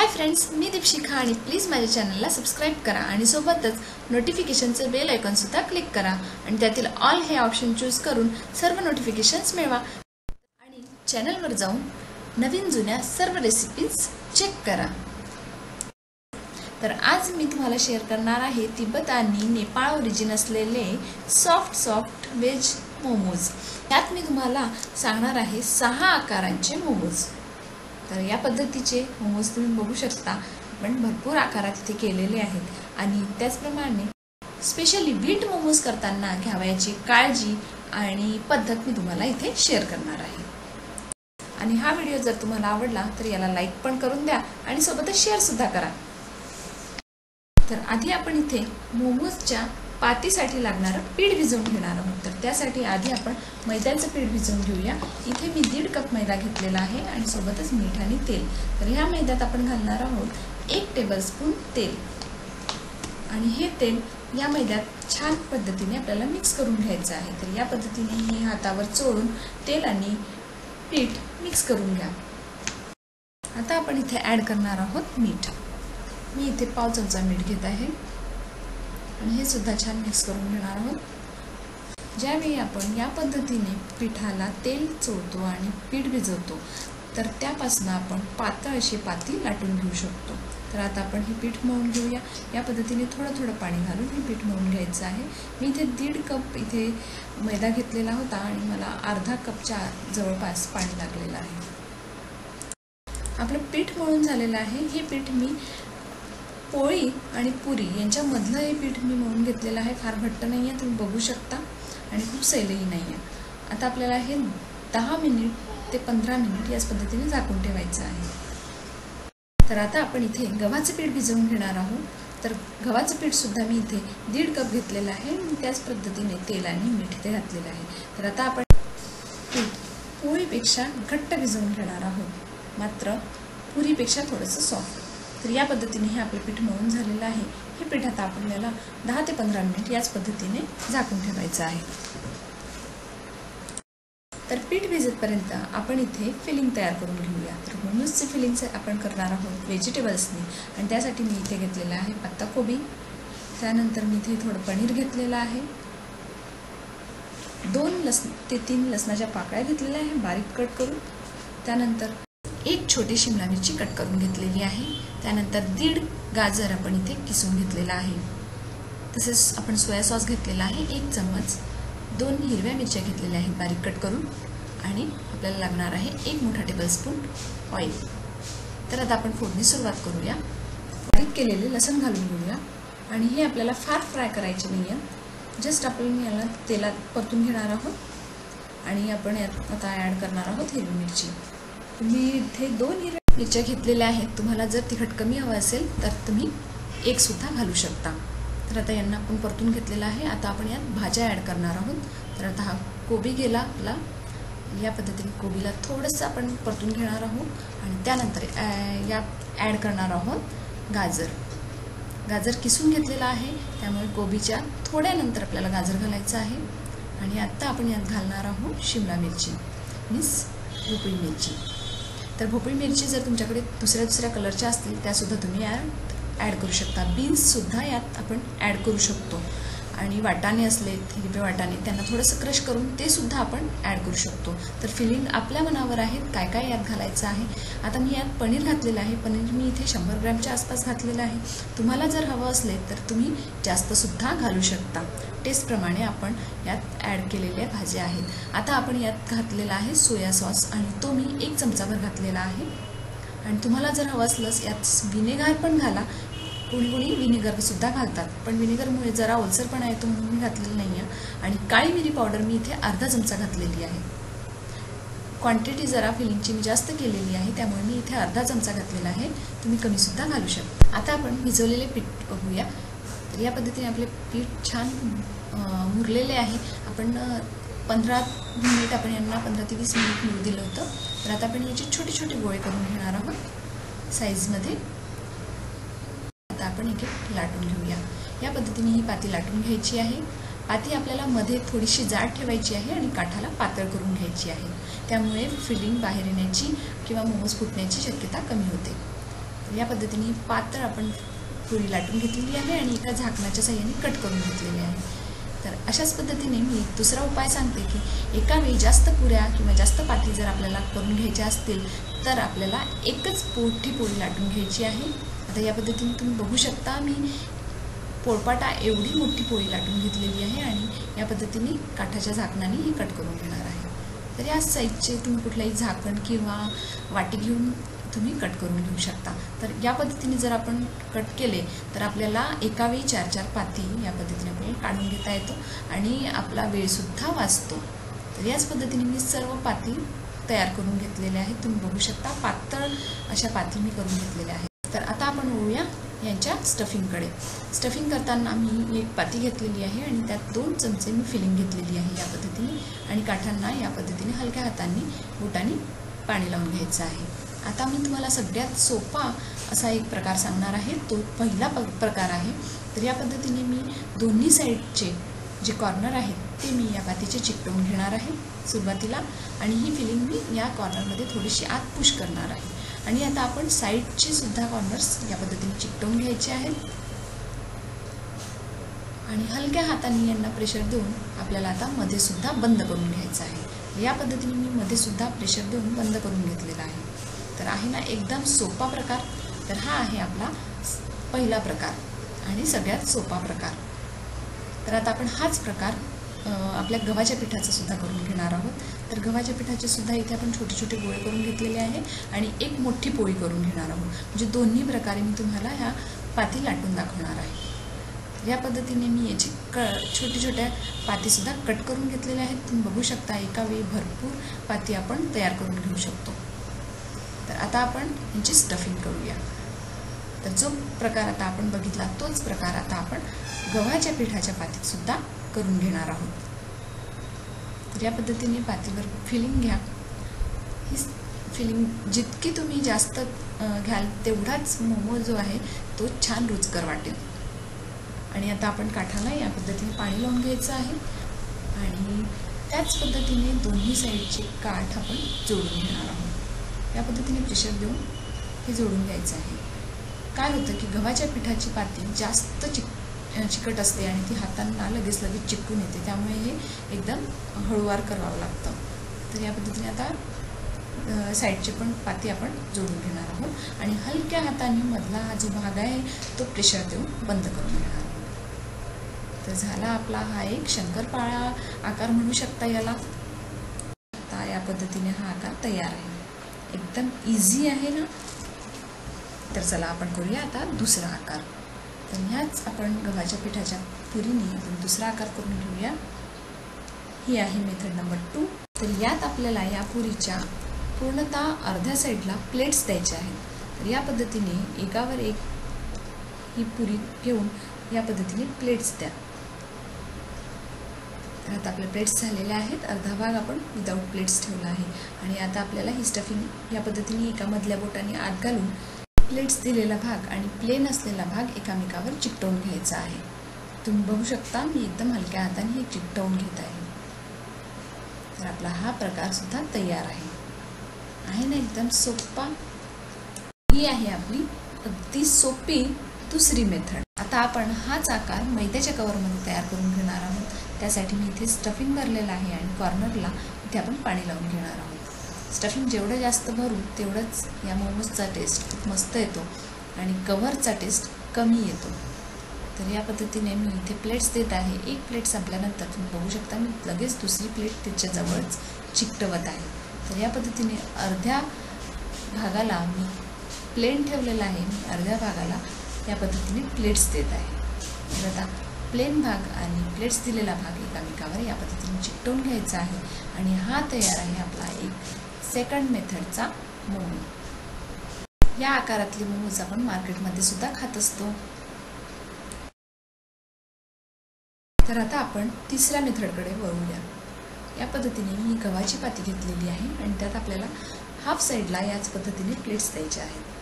Hi friends, मी दीपशिखा आणि please माझ्या चॅनलला सबस्क्राइब करा आणि सोबतच नोटिफिकेशनचे बेल आयकॉन सुद्धा क्लिक करा आणि त्यातील ऑल हे ऑप्शन चूज करून सर्व नोटिफिकेशन्स मिळवा आणि चॅनलवर जाऊन नवीन जुन्या सर्व रेसिपीज चेक करा। तर आज मी तुम्हाला शेअर करणार आहे तिब्बत आणि नेपाळ ओरिजिन असलेले सॉफ्ट वेज मोमोज। यात मी तुम्हाला सांगणार आहे 6 आकारांचे मोमोज। तर या पद्धतीचे मोमोज तुम्ही बघू शकता, पण भरपूर आकारात इथे केलेले आहेत आणि त्याचप्रमाणे स्पेशली बीट मोमोज करताना घ्यावयाची काळजी आणि पद्धत मी तुम्हाला इथे शेअर करणार आहे। आणि हा व्हिडिओ जर तुम्हाला आवडला तर याला लाईक पण करून द्या आणि सोबतच शेअर सुद्धा करा। तर आधी आपण इथे मोमोजच्या पातीसाठी लागणारे पीठ भिजवून घेणार आहोत। तर त्यासाठी आधी आपण मैद्याचं पीठ भिजवून घेऊया। इथे मी 1.5 कप मैदा घेतलेला आहे आणि सोबतच मीठ आणि तेल। तर ह्या मैद्यात आपण घालणार आहोत 1 टेबलस्पून तेल आणि हे तेल या मैद्यात छान पद्धतीने आपल्याला मिक्स करून घ्यायचं आहे। तर या पद्धतीने हे हातावर चोळून तेल आणि पीठ मिक्स करून घ्या। आता आपण इथे ॲड करणार आहोत मीठ। मी इथे 1 चमचा मीठ घेत आहे आणि हे सुद्धा छान मिक्स करून घेणार आहोत। ज्यावेळी आपण या पद्धतीने पिठाला तेल चोळतो आणि पीठ भिजवतो तर त्यापासून आपण पातळ अशी पाती लाटून घेऊ शकतो। तर आता आपण हे पीठ मळून घेऊया। या पद्धतीने थोडं पाणी घालून हे पीठ मळून घ्यायचं आहे। मी इथे 1.5 कप इथे मैदा घेतलेला होता आणि मला अर्धा कपच्या जवळपास पाणी लागलेलं आहे। आपलं पीठ मळून झालेलं आहे। हे पीठ मी पोळी आणि पुरी यांच्यामधलं हे पीठ मी मळून घेतलेलं आहे। फार घट्ट नाही आहे, तुम्ही बघू शकता, आणि खूप सैलही नाही आहे। आता आपल्याला हे 10 मिनिट ते 15 मिनिट याच पद्धतीने झाकून ठेवायचं आहे। तर आता आपण इथे गव्हाचं पीठ भिजवून घेणार आहोत। तर गव्हाचं पीठ सुद्धा मी इथे 1.5 कप घेतलेलं आहे आणि त्याच पद्धतीने तेल आणि मीठ ते घातलेलं आहे। तर आता आपण पीठ पोळीपेक्षा घट्ट भिजवून घेणार आहोत, मात्र पुरीपेक्षा थोडंसं सॉफ्ट। तर या पद्धतीने हे आपलं पीठ मळून झालेलं आहे। हे पीठ आता आपल्याला 10 ते 15 मिनिट याच पद्धतीने झाकून ठेवायचं आहे। तर पीठ भिजेपर्यंत आपण इथे फिलिंग तयार करून घेऊया। तर मोमोजचे फिलिंग आपण करणार आहोत व्हेजिटेबल्सनी आणि त्यासाठी मी इथे घेतलेला आहे पत्ता कोबी, त्यानंतर मी इथे थोडं पनीर घेतलेलं आहे, 2 ते 3 लसणाच्या पाकळ्या घेतलेल्या आहे बारीक कट करून, त्यानंतर 1 छोटी शिमला मिरची कट करून घेतलेली आहे, त्यानंतर 1.5 गाजर आपण इथे किसून घेतलेला आहे, तसेच आपण सोया सॉस घेतलेला आहे 1 चम्मच, 2 हिरव्या मिरच्या घेतलेल्या आहेत बारीक कट करून, आणि आपल्याला लागणार आहे 1 मोठा टेबलस्पून ऑइल। तर आता आपण फोडणी सुरुवात करूया। बारीक केलेले लसूण घालून घेऊया आणि हे आपल्याला फार फ्राय करायचे नाही आहे, जस्ट आपण याला तेलात परतून घेणार आहोत आणि आपण यात आता ॲड करणार आहोत हिरवी मिरची। मी इथे 2 हिरव्या मिरच्या घेतलेल्या आहेत। तुम्हाला जर तिखट कमी हवं असेल तर तुम्ही 1 सुद्धा घालू शकता। तर आता यांना आपण परतून घेतलेलं आहे। आता आपण यात भाज्या ॲड करणार आहोत। तर आता हा कोबी गेला आपला, या पद्धतीने कोबीला थोडंसं आपण परतून घेणार आहोत आणि त्यानंतर यात ॲड करणार आहोत गाजर किसून घेतलेला आहे, त्यामुळे कोबीच्या थोड्यानंतर आपल्याला गाजर घालायचं आहे। आणि आत्ता आपण यात घालणार आहोत शिमला मिरची मीन्स भोपळी मिरची। तर भोपळी मिरची जर तुमच्याकडे दुसऱ्या कलरच्या असतील त्यासुद्धा तुम्ही यात ॲड करू शकता। बीन्ससुद्धा यात आपण ॲड करू शकतो आणि वाटाणे असले हिरवे वाटाणे त्यांना थोडंसं क्रश करून ते सुद्धा आपण ॲड करू शकतो। तर फिलिंग आपल्या मनावर आहे काय यात घालायचं आहे। आता मी यात पनीर घातलेलं आहे। पनीर मी इथे 100 ग्रॅमच्या आसपास घातलेलं आहे। तुम्हाला जर हवं असले तर तुम्ही जास्तसुद्धा घालू शकता। टेस्टप्रमाणे आपण यात ॲड केलेल्या भाज्या आहेत। आता आपण यात घातलेला आहे सोया सॉस आणि तो मी 1 चमचाभर घातलेला आहे। आणि तुम्हाला जर हवं असलंच यात विनेगर पण घाला, कोणी विनेगरसुद्धा घालतात, पण विनेगरमुळे जरा ओलसरपणा येतो म्हणून मी घातलेलं नाही आहे। आणि काळी मिरी पावडर मी इथे अर्धा चमचा घातलेली आहे। क्वांटिटी जरा फिलिंगची मी जास्त केलेली आहे, त्यामुळे मी इथे अर्धा चमचा घातलेला आहे, तुम्ही कमीसुद्धा घालू शकता। आता आपण भिजवलेले पीठ बघूया। तर या पद्धतीने आपले पीठ छान मुरलेले आहे। आपण 15 मिनिट आपण यांना 15 ते 20 मिनिट मुरू दिलं होतं। तर आता आपण याचे छोटे गोळे करून घेणार आहोत साईजमध्ये। आता आपण एक लाटून घेऊया। या पद्धतीने ही पाती लाटून घ्यायची आहे। पाती आपल्याला मध्ये थोडीशी जाड ठेवायची आहे आणि काठाला पातळ करून घ्यायची आहे, त्यामुळे फिलिंग बाहेर येण्याची किंवा मोमोज फुटण्याची शक्यता कमी होते। या पद्धतीने पातळ आपण पुरी लाटून घेतलेली आहे आणि एका झाकणाच्या साहाय्याने कट करून घेतलेली आहे। तर अशाच पद्धतीने मी दुसरा उपाय सांगते की एका वेळी जास्त पुऱ्या किंवा जास्त पाती जर आपल्याला करून घ्यायच्या असतील तर आपल्याला एकच मोठी पोळी लाटून घ्यायची आहे। आता या पद्धतीने तुम्ही बघू शकता मी पोळपाटा एवढी मोठी पोळी लाटून घेतलेली आहे आणि या पद्धतीने काठाच्या झाकणाने ही कट करून घेणार आहे। तर या साईजचे तुम्ही कुठलाही झाकण किंवा वाटी घेऊन तुम्ही कट करून घेऊ शकता। तर या पद्धतीने जर आपण कट केले तर आपल्याला एका वेळी 4-4 पाती या पद्धतीने आपल्याला काढून घेता येतो आणि आपला वेळसुद्धा वाचतो। तर याच पद्धतीने मी सर्व पाती तयार करून घेतलेल्या आहेत। तुम्ही बघू शकता पातळ अशा पाती मी करून घेतलेल्या आहेत। तर आता आपण वळूया यांच्या स्टफिंगकडे। स्टफिंग करताना मी एक पाती घेतलेली आहे आणि त्यात 2 चमचे मी फिलिंग घेतलेली आहे या पद्धतीने आणि काठांना या पद्धतीने हलक्या हातांनी बोटांनी पाणी लावून घ्यायचं आहे। आता मी तुम्हाला सगळ्यात सोपा असा एक प्रकार सांगणार आहे, तो पहिला प्रकार आहे। तर या पद्धतीने मी दोन्ही साईडचे जे कॉर्नर आहेत ते मी या पातीचे चिकटवून घेणार आहे सुरुवातीला आणि ही फिलिंग मी या कॉर्नरमध्ये थोडीशी आत पुश करणार आहे आणि आता आपण साईडचे सुद्धा कॉर्नर्स या पद्धतीने चिकटवून घ्यायचे आहेत आणि हलक्या हाताने यांना प्रेशर देऊन आपल्याला आता मध्ये सुद्धा बंद करून घ्यायचं आहे। या पद्धतीने मी मध्ये सुद्धा प्रेशर देऊन बंद करून घेतलेला आहे। तर आहे ना एकदम सोपा प्रकार। तर हा आहे आपला पहिला प्रकार आणि सगळ्यात सोपा प्रकार। तर आता आपण हाच प्रकार आपल्या गव्हाच्या पिठाचा सुद्धा करून घेणार आहोत। तर गव्हाच्या पिठाचे सुद्धा इथे आपण छोटे छोटे गोळे करून घेतलेले आहे आणि एक मोठी पोळी करून घेणार आहोत। म्हणजे दोन्ही प्रकारे मी तुम्हाला ह्या पाती लाटून दाखवणार आहे। या पद्धतीने मी याची छोटी छोट्या पाती सुद्धा कट करून घेतलेल्या आहेत। तुम्ही बघू शकता एका वेळी भरपूर पाती आपण तयार करून घेऊ शकतो। तर आता आपण यांची स्टफिंग करूया। तर जो प्रकार आता आपण बघितला तोच प्रकार आता आपण गव्हाच्या पिठाच्या पातीत सुद्धा करून घेणार आहोत। तर या पद्धतीने पातीवर फिलिंग घ्या। ही फिलिंग जितकी तुम्ही जास्त घ्याल तेवढाच मोमो जो आहे तो छान रुचकर वाटेल। आणि आता आपण काठाला या पद्धतीने पाणी लावून घ्यायचं आहे आणि त्याच पद्धतीने दोन्ही साईडचे काठ आपण जोडून घेणार आहोत। या पद्धतीने प्रेशर देऊन हे जोडून घ्यायचं आहे। काय होतं की गव्हाच्या पिठाची पाती जास्त चिकट असते आणि ती हातांना लगेच चिकटून येते, त्यामुळे हे एकदम हळूवार करावं लागतं। तर या पद्धतीने आता साईडचे पण पाती आपण जोडून घेणार आहोत आणि हलक्या हाताने मधला हा जो भाग आहे तो प्रेशर देऊन बंद करून घेणार आहोत। तर झाला आपला हा एक शंकरपाळा आकार म्हणू शकता याला। आता या पद्धतीने हा आकार तयार आहे। एकदम इझी आहे ना। तर चला आपण करूया आता दुसरा आकार। तर ह्याच आपण गव्हाच्या पिठाच्या पुरीने आपण दुसरा आकार करून घेऊया। ही आहे मेथड नंबर 2। तर यात आपल्याला या पुरीच्या पूर्णतः अर्ध्या साईडला प्लेट्स द्यायच्या आहेत। तर या पद्धतीने एकावर एक ही पुरी घेऊन या पद्धतीने प्लेट्स द्या। तर आता आपल्या प्लेट्स झालेल्या आहेत। अर्धा भाग आपण विदाऊट प्लेट्स ठेवला आहे आणि आता आपल्याला ही स्टफिंग या पद्धतीने एका मधल्या बोटाने आत घालून प्लेट्स दिलेला भाग आणि प्लेन असलेला भाग एकामेकावर चिकटवून घ्यायचा आहे। तुम्ही बघू शकता मी एकदम हलक्या हाताने हे चिकटवून घेत आहे। तर आपला हा प्रकार सुद्धा तयार आहे ना एकदम सोपा। ही आहे आपली अगदी सोपी दुसरी मेथड। आता आपण हाच आकार मैद्याच्या कवरमध्ये तयार करून घेणार आहोत। त्यासाठी मी इथे स्टफिंग भरलेलं आहे आणि कॉर्नरला इथे आपण पाणी लावून घेणार आहोत। स्टफिंग जेवढं जास्त भरू तेवढंच या मोमोजचा टेस्ट खूप मस्त येतो आणि कव्हरचा टेस्ट कमी येतो। तर या पद्धतीने मी इथे प्लेट्स देत आहे। एक प्लेट संपल्यानंतर तुम्ही बघू शकता मी लगेच दुसरी प्लेट त्याच्याजवळच चिकटवत आहे। तर या पद्धतीने अर्ध्या भागाला मी प्लेन ठेवलेला आहे, मी अर्ध्या भागाला या पद्धतीने प्लेट्स देत आहे। तर आता प्लेन भाग आणि प्लेट्स दिलेला भाग एकामेकावर या पद्धतीने चिकटवून घ्यायचा आहे आणि हा तयार आहे आपला एक सेकंड मेथडचा मोमो। या आकारातले मोमोज आपण मार्केटमध्ये सुद्धा खात असतो। तर आता आपण तिसऱ्या मेथडकडे वळूया। या पद्धतीने मी गव्हाची पाती घेतलेली आहे आणि त्यात आपल्याला हाफ साईडला याच पद्धतीने प्लेट्स द्यायच्या आहेत।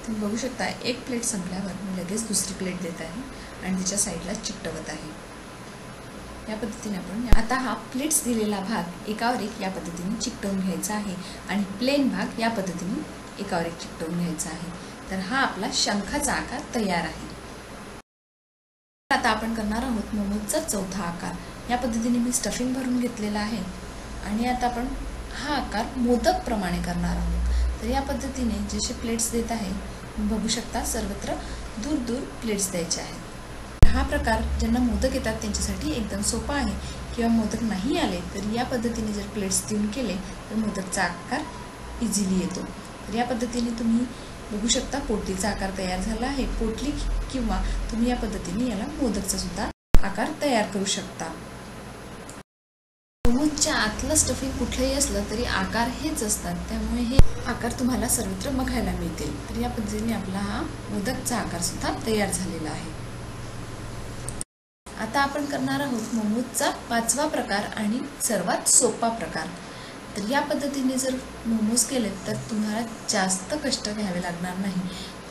तुम्ही बघू शकता एक प्लेट संपल्यावर मी लगेच दुसरी प्लेट देत आहे आणि तिच्या साईडला चिकटवत आहे। या पद्धतीने आपण आता हा प्लेट्स दिलेला भाग एकावर एक या पद्धतीने चिकटवून घ्यायचा आहे आणि प्लेन भाग या पद्धतीने एकावर एक चिकटवून घ्यायचा आहे। तर हा आपला शंखाचा आकार तयार आहे। आता आपण करणार आहोत मोमोजचा चौथा आकार। या पद्धतीने मी स्टफिंग भरून घेतलेला आहे आणि आता आपण हा आकार मोदक प्रमाणे करणार आहोत। तर या पद्धतीने जसे प्लेट्स देत आहे बघू शकता सर्वत्र दूर दूर प्लेट्स द्यायचे आहेत। हा प्रकार ज्यांना मोदक येतात त्यांच्यासाठी एकदम सोपा आहे, किंवा मोदक नाही आले तर या पद्धतीने जर प्लेट्स देऊन केले तर मोदकचा आकार इझिली येतो। तर या पद्धतीने तुम्ही बघू शकता पोटलीचा आकार तयार झाला आहे। पोटली किंवा तुम्ही या पद्धतीने याला मोदकचा सुद्धा आकार तयार करू शकता। मोमोजच्या आतलं स्टफिंग कुठलंही असलं तरी आकार हेच असतात, त्यामुळे हे आकार तुम्हाला सर्वत्र बघायला मिळतील। तर या पद्धतीने आपला हा मोदकचा आकार सुद्धा तयार झालेला आहे। आता आपण करणार आहोत मोमोजचा पाचवा प्रकार आणि सर्वात सोपा प्रकार। तर या पद्धतीने जर मोमोज केले तर तुम्हाला जास्त कष्ट घ्यावे लागणार नाही।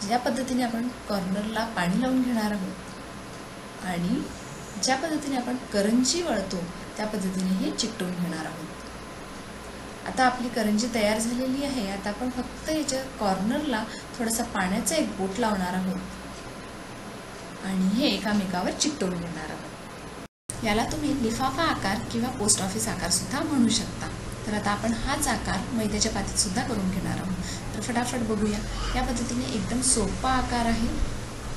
ज्या पद्धतीने आपण कॉर्नरला पाणी लावून घेणार आहोत आणि ज्या पद्धतीने आपण करंजी वळतो त्या पद्धतीने हे चिकटवून घेणार आहोत। आता आपली करंजी तयार झालेली आहे। आता आपण फक्त याच्या कॉर्नरला थोडासा पाण्याचा एक बोट लावणार आहोत आणि हे एकामेकावर चिकटवून घेणार आहोत। याला तुम्ही लिफाफा आकार किंवा पोस्ट ऑफिस आकार सुद्धा म्हणू शकता। तर आता आपण हाच आकार मैद्याच्या पातीत सुद्धा करून घेणार आहोत। तर फटाफट बघूया। या पद्धतीने एकदम सोपा आकार आहे।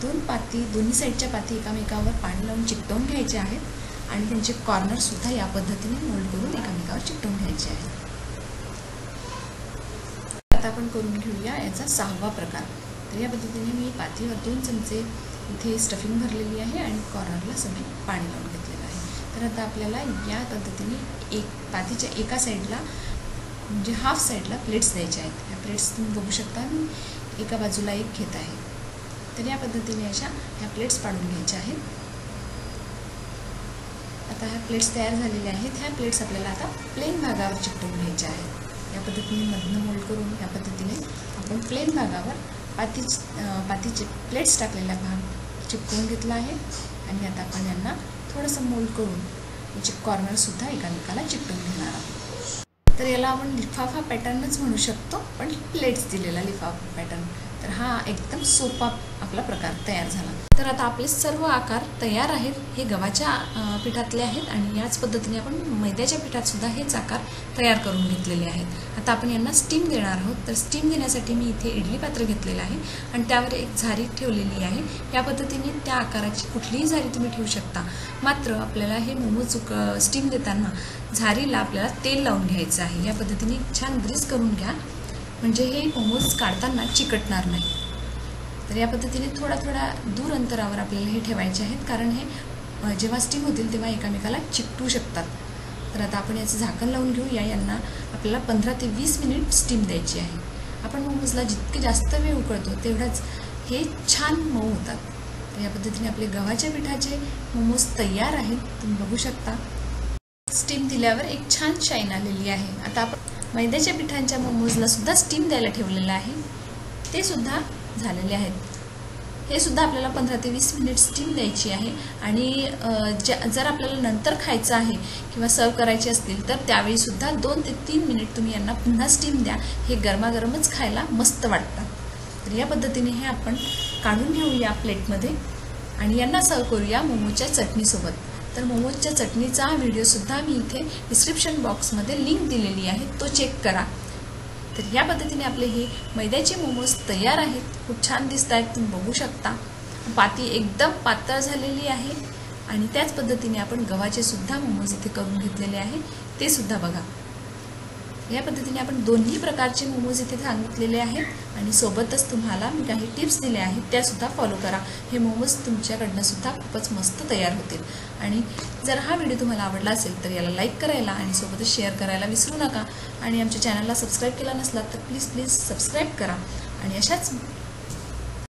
दोन्ही साईडच्या पाती एकामेकावर पाणी लावून चिकटवून घ्यायचे आहेत आणि त्यांचे कॉर्नर सुद्धा या पद्धतीने मोल्ड करून एकामेकावर चिकटवून घ्यायचे आहेत। आता आपण करून घेऊया याचा सहावा प्रकार। तर या पद्धतीने मी पातीवर 2 चमचे इथे स्टफिंग भरलेली आहे आणि कॉर्नरला सगळे पाणी लावून घेतलेलं आहे। तर आता आपल्याला या पद्धतीने पातीच्या एका साईडला म्हणजे हाफ साईडला प्लेट्स द्यायच्या आहेत। या प्लेट्स तुम्ही बघू शकता मी एका बाजूला एक घेत आहे। तर या पद्धतीने अशा ह्या प्लेट्स पाडून घ्यायच्या आहेत। आता ह्या प्लेट्स तयार झालेल्या आहेत। ह्या प्लेट्स आपल्याला आता प्लेन भागावर चिकटवून घ्यायच्या आहेत। या पद्धतीने मधनं मोल्ड करून या पद्धतीने आपण प्लेन भागावर पातीचे प्लेट्स टाकलेला भाग चिकटवून घेतला आहे आणि आता आपण यांना थोडंसं मोल्ड करून याचे कॉर्नर सुद्धा एकामेकाला चिकटवून घेणार आहोत। तर याला आपण लिफाफा पॅटर्नच म्हणू शकतो, पण प्लेट्स दिलेला लिफाफा पॅटर्न। तर हा एकदम सोपा आपला प्रकार तयार झाला। तर आता आपले सर्व आकार तयार आहेत। हे गव्हाच्या पिठातले आहेत आणि याच पद्धतीने आपण मैद्याच्या पिठात सुद्धा हेच आकार तयार करून घेतलेले आहेत। आता आपण यांना स्टीम देणार आहोत। तर स्टीम देण्यासाठी मी इथे इडली पात्र घेतलेलं आहे आणि त्यावर एक झारी ठेवलेली आहे। या पद्धतीने त्या आकाराची कुठलीही झारी तुम्ही ठेवू शकता। मात्र आपल्याला हे मोमोज स्टीम देताना झारीला आपल्याला तेल लावून घ्यायचं आहे। या पद्धतीने छान ग्रीस करून घ्या, म्हणजे हे मोमोज काढताना चिकटणार नाही। तर या पद्धतीने थोडा दूर अंतरावर आपल्याला हे ठेवायचे आहेत, कारण हे जेव्हा स्टीम होतील तेव्हा एकामेकाला चिकटू शकतात। तर आता आपण याचं झाकण लावून घेऊया। यांना आपल्याला 15 ते 20 मिनिट स्टीम द्यायची आहे। आपण मोमोजला जितके जास्त वेळ उकळतो तेवढाच हे छान मऊ होतात। तर या पद्धतीने आपले गव्हाच्या पिठाचे मोमोज तयार आहेत। तुम्ही बघू शकता स्टीम दिल्यावर एक छान शाईन आलेली आहे। आता आपण मैद्याच्या पिठांच्या मोमोजला सुद्धा स्टीम द्यायला ठेवलेलं आहे, ते सुद्धा झालेले आहेत। हे सुद्धा आपल्याला 15 ते 20 मिनिट स्टीम द्यायची आहे आणि जर आपल्याला नंतर खायचं आहे किंवा सर्व करायचे असतील तर त्यावेळी सुद्धा 2 ते 3 मिनिट तुम्ही यांना पुन्हा स्टीम द्या। हे गरमागरमच खायला मस्त वाटतात। तर या पद्धतीने हे आपण काढून घेऊया प्लेटमध्ये आणि यांना सर्व करूया मोमोच्या चटणीसोबत। तर मोमोजच्या चटणीचा व्हिडिओसुद्धा मी इथे डिस्क्रिप्शन बॉक्समध्ये लिंक दिलेली आहे, तो चेक करा। तर या पद्धतीने आपले हे मैद्याचे मोमोज तयार आहेत। खूप छान दिसत आहेत, तुम्ही बघू शकता। पाती एकदम पातळ झालेली आहे आणि त्याच पद्धतीने आपण गव्हाचे सुद्धा मोमोज इथे करून घेतलेले आहे, ते सुद्धा बघा। या पद्धतीने आपण दोन्ही प्रकारचे मोमोज इथे सांगितलेले आहेत आणि सोबतच तुम्हाला मी काही टिप्स दिल्या आहेत, त्या सुद्धा फॉलो करा। हे मोमोज तुमच्याकडनं सुद्धा खूपच मस्त तयार होतील। आणि जर हा व्हिडिओ तुम्हाला आवडला असेल तर याला लाईक करायला आणि सोबतच शेअर करायला विसरू नका। आणि आमच्या चॅनलला सबस्क्राईब केला नसला तर प्लीज सबस्क्राईब करा आणि अशाच